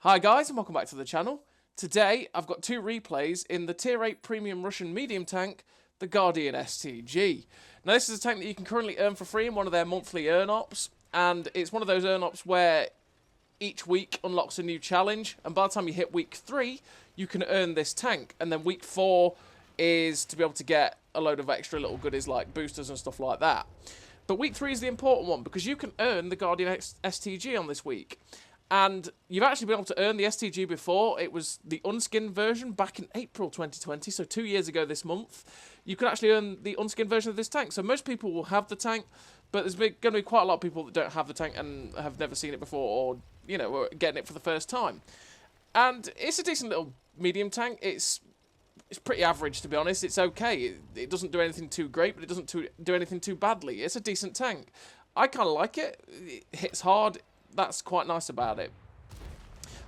Hi guys and welcome back to the channel. Today I've got two replays in the tier 8 premium Russian medium tank, the Guardian STG. Now this is a tank that you can currently earn for free in one of their monthly earn ops, and it's one of those earn ops where each week unlocks a new challenge, and by the time you hit week 3 you can earn this tank, and then week 4 is to be able to get a load of extra little goodies like boosters and stuff like that. But week 3 is the important one because you can earn the Guardian STG on this week. And you've actually been able to earn the STG before. It was the unskinned version back in April 2020, so 2 years ago this month. You could actually earn the unskinned version of this tank. So most people will have the tank, but there's going to be quite a lot of people that don't have the tank and have never seen it before, or, you know, are getting it for the first time. And it's a decent little medium tank. It's pretty average, to be honest. It's okay. It doesn't do anything too great, but it doesn't do anything too badly. It's a decent tank. I kind of like it. It hits hard. That's quite nice about it.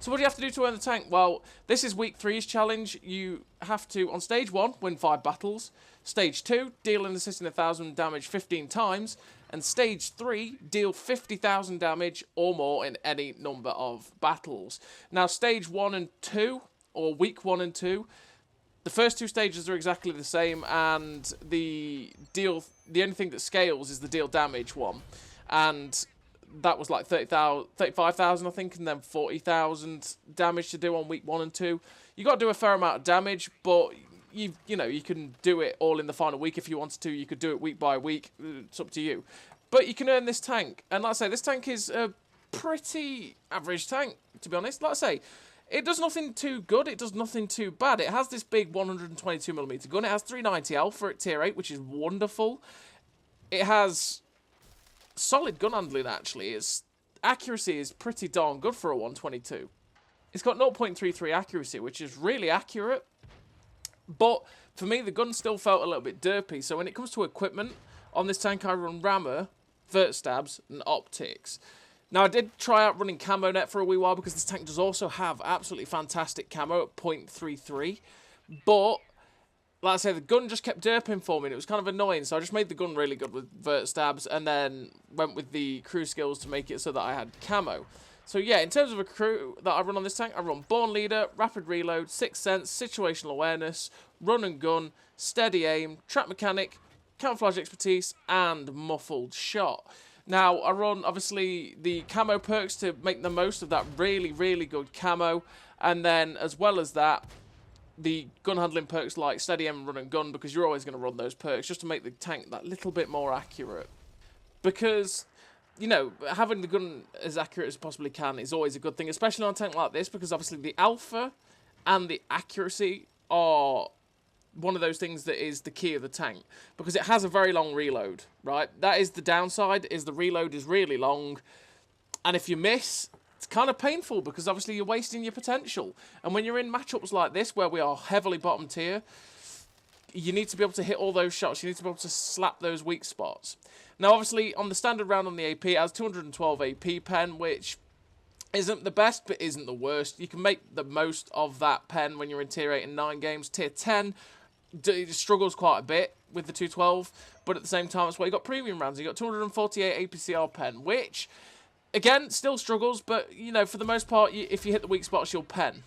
So what do you have to do to earn the tank? Well, this is week 3's challenge. You have to, on stage 1, win 5 battles. Stage 2, deal and assist in 1,000 damage 15 times. And stage 3, deal 50,000 damage or more in any number of battles. Now, stage 1 and 2, or week 1 and 2, the first 2 stages are exactly the same, and the only thing that scales is the deal damage one. And that was like 35,000, I think, and then 40,000 damage to do on week 1 and 2. You got to do a fair amount of damage, but you know, you can do it all in the final week if you wanted to. You could do it week by week. It's up to you. But you can earn this tank, and like I say, this tank is a pretty average tank, to be honest. Like I say, it does nothing too good. It does nothing too bad. It has this big 122mm gun. It has 390 alpha at tier 8, which is wonderful. It has solid gun handling, actually. Its accuracy is pretty darn good for a 122. It's got 0.33 accuracy, which is really accurate. But for me, the gun still felt a little bit derpy. So when it comes to equipment, on this tank I run Armour, vert stabs, and optics. Now I did try out running camo net for a wee while because this tank does also have absolutely fantastic camo at 0.33. But like I say, the gun just kept derping for me, and it was kind of annoying, so I just made the gun really good with vert stabs, and then went with the crew skills to make it so that I had camo. So yeah, in terms of a crew that I run on this tank, I run Born Leader, Rapid Reload, Sixth Sense, Situational Awareness, Run and Gun, Steady Aim, Trap Mechanic, Camouflage Expertise, and Muffled Shot. Now, I run, obviously, the camo perks to make the most of that really, really good camo, and then, as well as that, the gun handling perks like Steady Aim and Run and Gun, because you're always going to run those perks just to make the tank that little bit more accurate. Because, you know, having the gun as accurate as possibly can is always a good thing, especially on a tank like this, because obviously the alpha and the accuracy are one of those things that is the key of the tank, because it has a very long reload, right? That is the downside, is the reload is really long, and if you miss, it's kind of painful because obviously you're wasting your potential. And when you're in matchups like this where we are heavily bottom tier, you need to be able to hit all those shots. You need to be able to slap those weak spots. Now obviously on the standard round on the AP, it has 212 AP pen, which isn't the best but isn't the worst. You can make the most of that pen when you're in tier 8 and 9 games. Tier 10 it struggles quite a bit with the 212, but at the same time, that's why you got premium rounds. You got 248 APCR pen, which again, still struggles, but, you know, for the most part, if you hit the weak spots, you'll pen.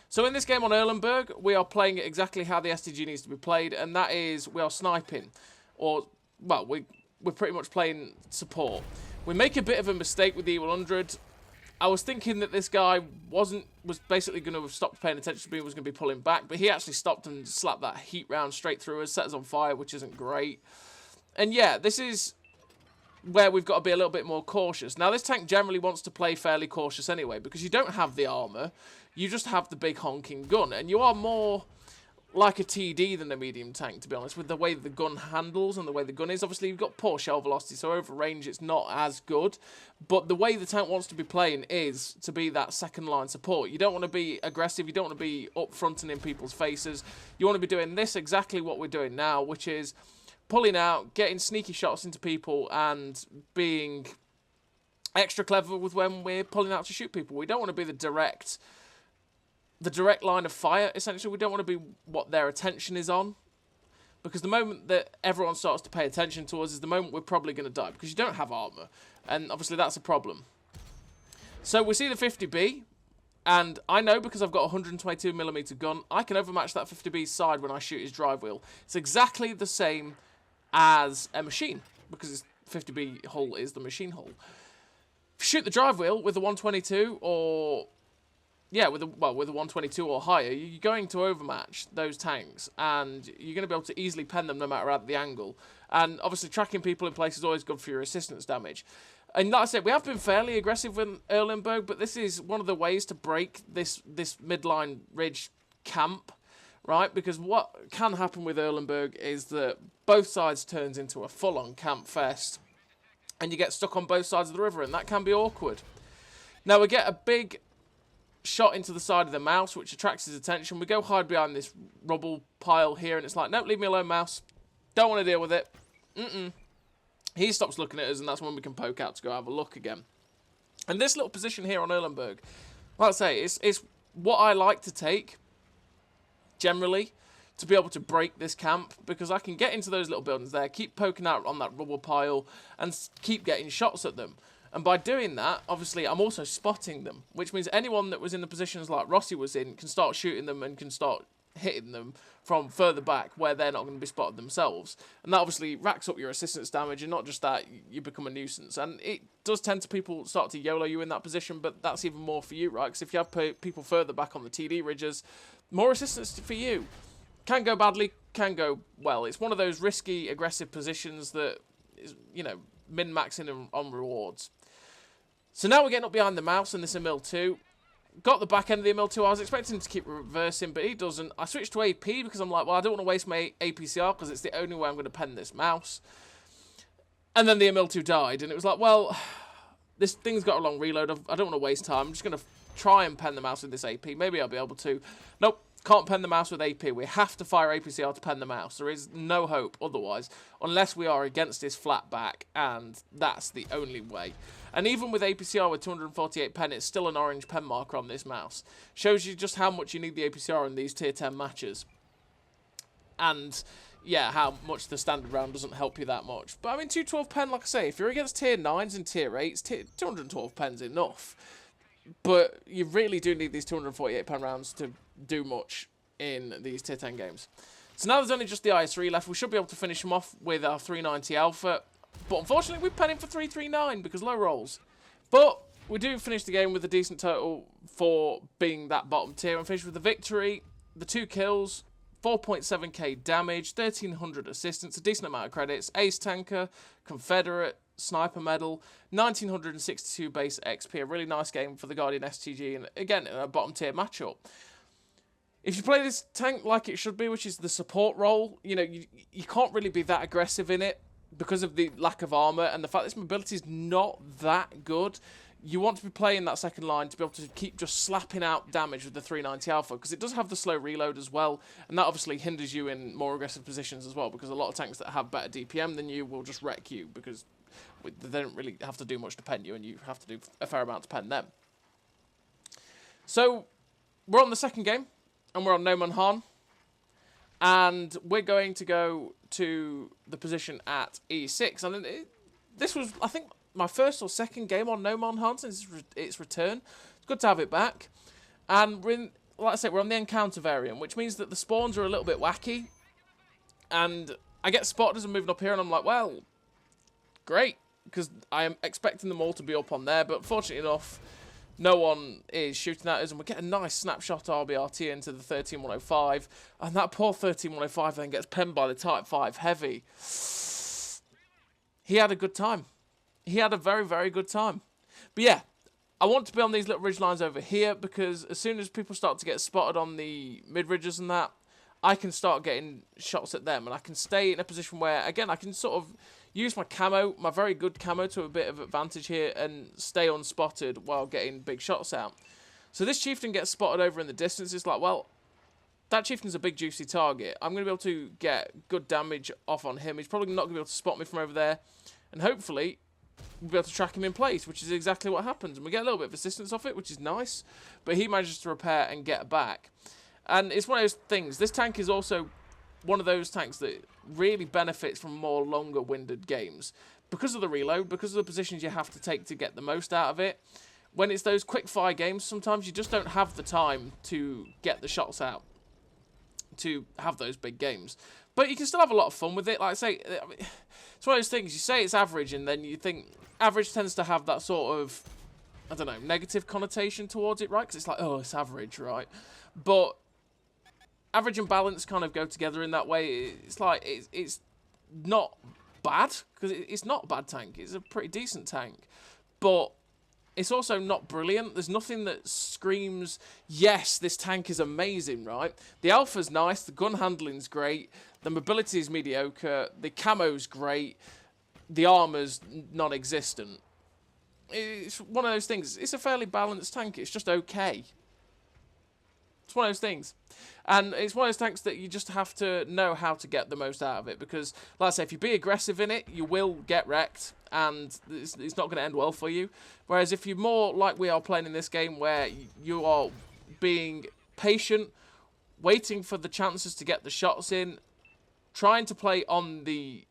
So in this game on Erlenberg, we are playing it exactly how the STG needs to be played, and that is we are sniping. Or, well, we're pretty much playing support. We make a bit of a mistake with the E100. I was thinking that this guy was basically going to have stopped paying attention to me, was going to be pulling back, but he actually stopped and slapped that heat round straight through us, set us on fire, which isn't great. And yeah, this is where we've got to be a little bit more cautious. Now, this tank generally wants to play fairly cautious anyway, because you don't have the armour, you just have the big honking gun, and you are more like a TD than a medium tank, to be honest, with the way the gun handles and the way the gun is. Obviously, you've got poor shell velocity, so over range it's not as good, but the way the tank wants to be playing is to be that second line support. You don't want to be aggressive, you don't want to be up front and in people's faces. You want to be doing this, exactly what we're doing now, which is pulling out, getting sneaky shots into people, and being extra clever with when we're pulling out to shoot people. We don't want to be the direct line of fire, essentially. We don't want to be what their attention is on, because the moment that everyone starts to pay attention to us is the moment we're probably going to die, because you don't have armour, and obviously that's a problem. So we see the 50B, And I know because I've got a 122mm gun, I can overmatch that 50B side when I shoot his drive wheel. It's exactly the same as a machine, because his 50B hull is the machine hull. Shoot the drive wheel with a 122 or... yeah, with a 122 or higher, you're going to overmatch those tanks, and you're going to be able to easily pen them no matter at the angle. And obviously, tracking people in place is always good for your assistance damage. And like I said, we have been fairly aggressive with Erlenberg, but this is one of the ways to break this midline ridge camp, right? Because what can happen with Erlenberg is that both sides turns into a full-on camp fest, and you get stuck on both sides of the river, and that can be awkward. Now, we get a big shot into the side of the mouse, which attracts his attention. We go hide behind this rubble pile here, and it's like, nope, leave me alone, mouse. Don't want to deal with it. He stops looking at us, and that's when we can poke out to go have a look again. And this little position here on Erlenberg, like I say, it's what I like to take, generally, to be able to break this camp, because I can get into those little buildings there, keep poking out on that rubble pile, and keep getting shots at them. And by doing that, obviously, I'm also spotting them, which means anyone that was in the positions like Rossi was in can start shooting them and can start hitting them from further back where they're not going to be spotted themselves. And that obviously racks up your assistance damage, and not just that, you become a nuisance. And it does tend to people start to YOLO you in that position, but that's even more for you, right? Because if you have people further back on the TD ridges, more assistance for you. Can go badly, can go well. It's one of those risky, aggressive positions that is, you know, min-maxing on rewards. So now we're getting up behind the mouse in this Emil 2. Got the back end of the Emil 2. I was expecting him to keep reversing, but he doesn't. I switched to AP because I'm like, well, I don't want to waste my APCR because it's the only way I'm going to pen this mouse. And then the Emil 2 died, and it was like, well, this thing's got a long reload. I don't want to waste time. I'm just going to try and pen the mouse with this AP. Maybe I'll be able to. Nope. Can't pen the mouse with AP. We have to fire APCR to pen the mouse. There is no hope otherwise, unless we are against his flat back, and that's the only way. And even with APCR with 248 pen, it's still an orange pen marker on this mouse. Shows you just how much you need the APCR in these tier 10 matches. And, yeah, how much the standard round doesn't help you that much. But, I mean, 212 pen, like I say, if you're against tier 9s and tier 8s, 212 pen's enough. But you really do need these 248 pen rounds to do much in these tier 10 games. So now there's only just the IS3 left. We should be able to finish him off with our 390 Alpha. But unfortunately, we pen him for 339 because low rolls. But we do finish the game with a decent total for being that bottom tier. And finish with the victory, the 2 kills, 4.7k damage, 1300 assistance, a decent amount of credits, ace tanker, Confederate, sniper medal, 1962 base XP. A really nice game for the Guardian STG, and again, a bottom tier matchup. If you play this tank like it should be, which is the support role, you know, you can't really be that aggressive in it because of the lack of armor and the fact this mobility is not that good. You want to be playing that second line to be able to keep just slapping out damage with the 390 Alpha, because it does have the slow reload as well, and that obviously hinders you in more aggressive positions as well, because a lot of tanks that have better DPM than you will just wreck you, because they don't really have to do much to pen you, and you have to do a fair amount to pen them. So, we're on the second game, and we're on No Man Han, and we're going to go to the position at E6, and this was, I think, my first or second game on No Man Han since its return. It's good to have it back, and we're in, like I said, we're on the encounter variant, which means that the spawns are a little bit wacky, and I get spotted as I'm moving up here, and I'm like, well, great, because I am expecting them all to be up on there, but fortunately enough, no one is shooting at us, and we get a nice snapshot RBRT into the 13105, and that poor 13105 then gets penned by the Type 5 Heavy. He had a good time. He had a very, very good time. But yeah, I want to be on these little ridge lines over here, because as soon as people start to get spotted on the mid-ridges and that, I can start getting shots at them, and I can stay in a position where, again, I can sort of use my camo, my very good camo, to a bit of advantage here and stay unspotted while getting big shots out. So this chieftain gets spotted over in the distance. It's like, well, that chieftain's a big juicy target. I'm going to be able to get good damage off on him. He's probably not going to be able to spot me from over there. And hopefully, we'll be able to track him in place, which is exactly what happens. And we get a little bit of assistance off it, which is nice. But he manages to repair and get back. And it's one of those things. This tank is also one of those tanks that really benefits from more longer-winded games. Because of the reload, because of the positions you have to take to get the most out of it, when it's those quick fire games, sometimes you just don't have the time to get the shots out to have those big games. But you can still have a lot of fun with it. Like I say, it's one of those things, you say it's average, and then you think average tends to have that sort of, I don't know, negative connotation towards it, right? Because it's like, oh, it's average, right? But average and balance kind of go together in that way. It's like, it's not bad, because it's not a bad tank. It's a pretty decent tank. But it's also not brilliant. There's nothing that screams, yes, this tank is amazing, right? The alpha's nice, the gun handling's great, the mobility is mediocre, the camo's great, the armor's non-existent. It's one of those things. It's a fairly balanced tank. It's just okay. It's one of those things. And it's one of those tanks that you just have to know how to get the most out of it. Because, like I say, if you be aggressive in it, you will get wrecked. And it's not going to end well for you. Whereas if you're more like we are playing in this game, where you are being patient, waiting for the chances to get the shots in, trying to play on the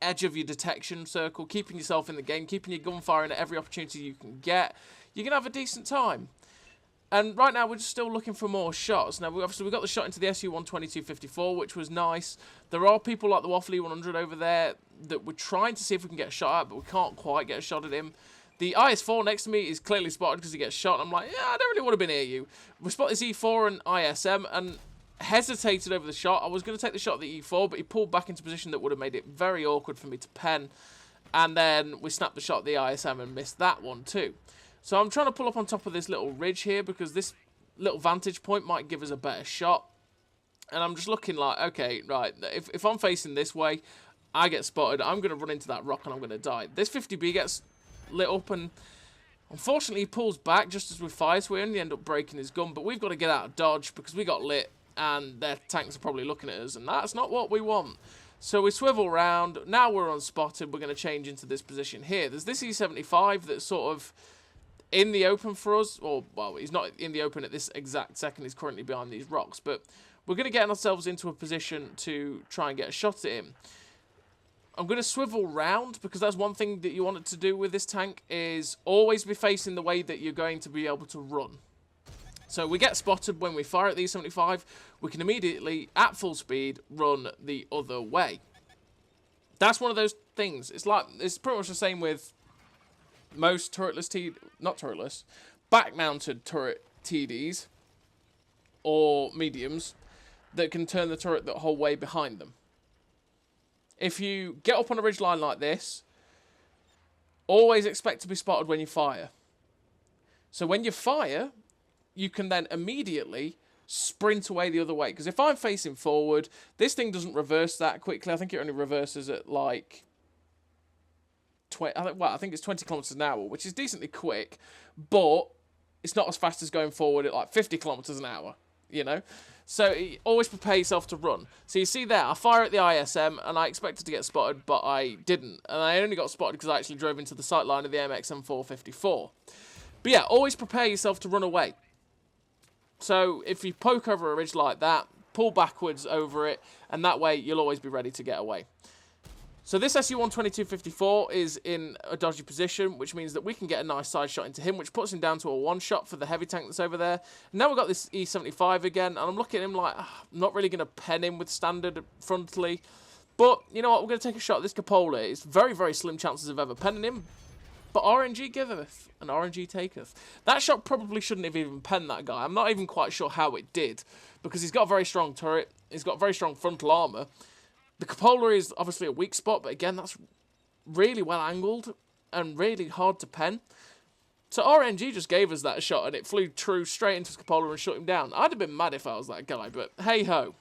edge of your detection circle, keeping yourself in the game, keeping your gun firing at every opportunity you can get, you're going to have a decent time. And right now, we're just still looking for more shots. Now, obviously, we got the shot into the SU-122-54, which was nice. There are people like the Waffle E100 over there that we're trying to see if we can get a shot at, but we can't quite get a shot at him. The IS-4 next to me is clearly spotted because he gets shot. I'm like, yeah, I don't really want to be near you. We spotted his E4 and ISM and hesitated over the shot. I was going to take the shot at the E4, but he pulled back into a position that would have made it very awkward for me to pen. And then we snapped the shot at the ISM and missed that one too. So I'm trying to pull up on top of this little ridge here because this little vantage point might give us a better shot. And I'm just looking like, okay, right, if I'm facing this way, I get spotted, I'm going to run into that rock and I'm going to die. This 50B gets lit up and unfortunately he pulls back just as we fire, so we only end up breaking his gun. But we've got to get out of dodge because we got lit and their tanks are probably looking at us and that's not what we want. So we swivel round, now we're unspotted, we're going to change into this position here. There's this E75 that's sort of in the open for us, or, well, he's not in the open at this exact second, he's currently behind these rocks, but we're going to get ourselves into a position to try and get a shot at him. I'm going to swivel round, because that's one thing that you wanted to do with this tank, is always be facing the way that you're going to be able to run. So we get spotted when we fire at the E75, we can immediately, at full speed, run the other way. That's one of those things. It's pretty much the same with most turretless back-mounted turret TDs or mediums that can turn the turret the whole way behind them. If you get up on a ridge line like this, always expect to be spotted when you fire. So when you fire, you can then immediately sprint away the other way. Because if I'm facing forward, this thing doesn't reverse that quickly. I think it only reverses at like I think it's 20 kilometers an hour, which is decently quick, but it's not as fast as going forward at like 50 kilometers an hour, you know? So always prepare yourself to run. So you see there, I fire at the ISM, and I expected to get spotted, but I didn't. And I only got spotted because I actually drove into the sight line of the MXM454. But yeah, always prepare yourself to run away. So if you poke over a ridge like that, pull backwards over it, and that way you'll always be ready to get away. So this SU-122-54 is in a dodgy position, which means that we can get a nice side shot into him, which puts him down to a one-shot for the heavy tank that's over there. Now we've got this E75 again, and I'm looking at him like, I'm not really going to pen him with standard frontally. But, you know what, we're going to take a shot at this cupola. It's very, very slim chances of ever penning him. But RNG giveth, and RNG taketh. That shot probably shouldn't have even penned that guy. I'm not even quite sure how it did, because he's got a very strong turret, he's got very strong frontal armour. The cupola is obviously a weak spot, but again, that's really well angled and really hard to pen. So RNG just gave us that shot, and it flew true straight into his cupola and shut him down. I'd have been mad if I was that guy, but hey-ho.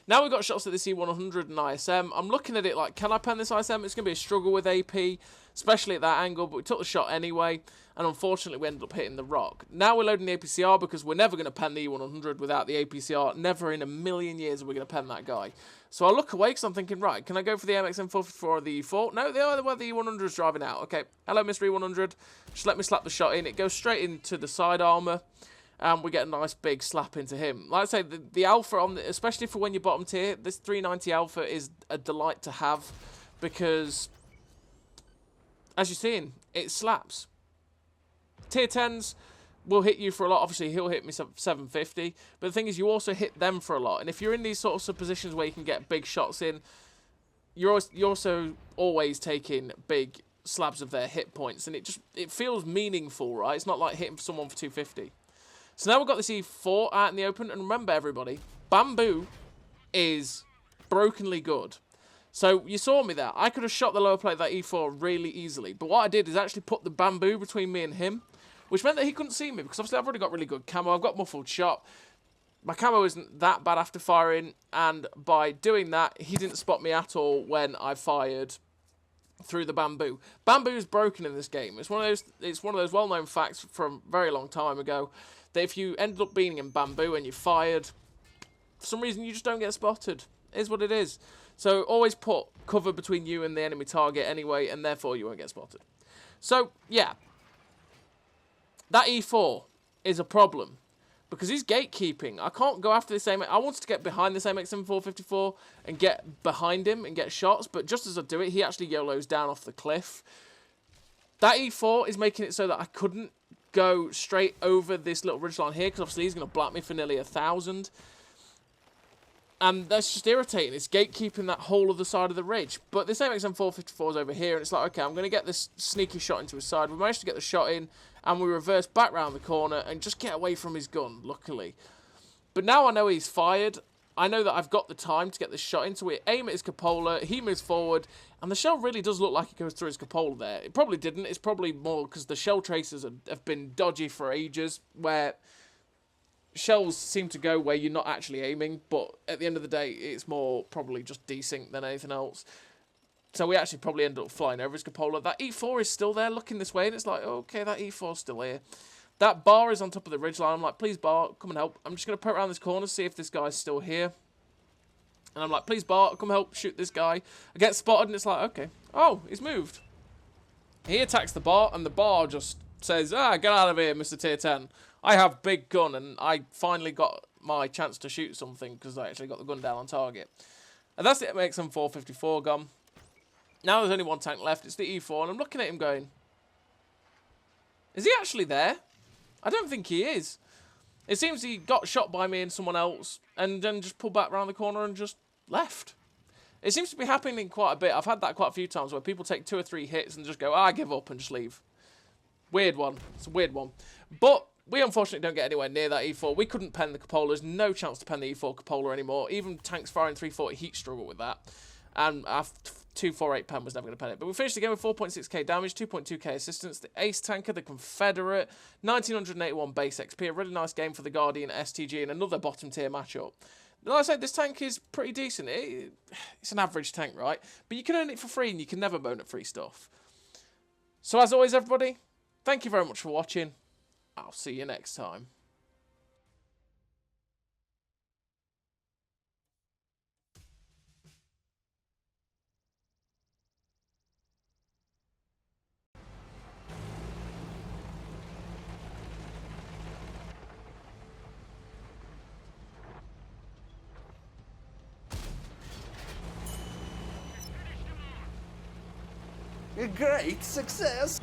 Now we've got shots at the C100 and ISM. I'm looking at it like, can I pen this ISM? It's going to be a struggle with AP, especially at that angle, but we took the shot anyway, and unfortunately we ended up hitting the rock. Now we're loading the APCR because we're never going to pen the E100 without the APCR. Never in a million years are we going to pen that guy. So I look away because I'm thinking, right, can I go for the MXM454 or the E4? No, the other way the E100 is driving out. Okay, hello, Mr. E100. Just let me slap the shot in. It goes straight into the side armour. And we get a nice big slap into him. Like I say, the alpha, especially for when you're bottom tier, this 390 alpha is a delight to have because, as you're seeing, it slaps. Tier 10s will hit you for a lot. Obviously, he'll hit me 750. But the thing is, you also hit them for a lot. And if you're in these sorts of positions where you can get big shots in, you're also always taking big slabs of their hit points. And it feels meaningful, right? It's not like hitting someone for 250. So now we've got this E4 out in the open. And remember, everybody, bamboo is brokenly good. So you saw me there. I could have shot the lower plate of that E4 really easily. But what I did is actually put the bamboo between me and him, which meant that he couldn't see me, because obviously I've already got really good camo. I've got muffled shot. My camo isn't that bad after firing, and by doing that, he didn't spot me at all when I fired through the bamboo. Bamboo is broken in this game. It's one of those well-known facts from a very long time ago, that if you ended up being in bamboo and you fired, for some reason you just don't get spotted. It is what it is. So always put cover between you and the enemy target anyway, and therefore you won't get spotted. So, yeah. That E4 is a problem, because he's gatekeeping. I can't go after this aim. I wanted to get behind this MX-M454 and get behind him and get shots, but just as I do it, he actually YOLOs down off the cliff. That E4 is making it so that I couldn't go straight over this little ridgeline here, because obviously he's going to black me for nearly 1,000. And that's just irritating. It's gatekeeping that whole other side of the ridge. But this MX-M454 is over here, and it's like, okay, I'm going to get this sneaky shot into his side. We managed to get the shot in, and we reverse back round the corner and just get away from his gun, luckily. But now I know he's fired. I know that I've got the time to get this shot in, so we aim at his cupola, he moves forward, and the shell really does look like it goes through his cupola there. It probably didn't. It's probably more because the shell tracers have been dodgy for ages, where shells seem to go where you're not actually aiming, but at the end of the day, it's more probably just desync than anything else. So we actually probably end up flying over his cupola. That E4 is still there looking this way, and it's like, okay, that E4's still here. That bar is on top of the ridgeline. I'm like, please, bar, come and help. I'm just going to poke around this corner, see if this guy's still here. And I'm like, please, bar, come help, shoot this guy. I get spotted, and it's like, okay. Oh, he's moved. He attacks the bar, and the bar just says, get out of here, Mr. Tier 10. I have big gun, and I finally got my chance to shoot something because I actually got the gun down on target. And that's the MX-M454 gone. Now there's only one tank left. It's the E4, and I'm looking at him going, is he actually there? I don't think he is. It seems he got shot by me and someone else, and then just pulled back around the corner and just left. It seems to be happening quite a bit. I've had that quite a few times where people take 2 or 3 hits and just go, I give up, and just leave. Weird one. It's a weird one. But we unfortunately don't get anywhere near that E4. We couldn't pen the cupolas. No chance to pen the E4 cupola anymore. Even tanks firing 340 heat struggle with that. And our 248 pen was never going to pen it. But we finished the game with 4.6k damage, 2.2k assistance. The ace tanker, the Confederate, 1981 base XP. A really nice game for the Guardian STG and another bottom tier matchup. Like I said, this tank is pretty decent. It's an average tank, right? But you can earn it for free, and you can never bone at free stuff. So as always, everybody, thank you very much for watching. I'll see you next time. A great success!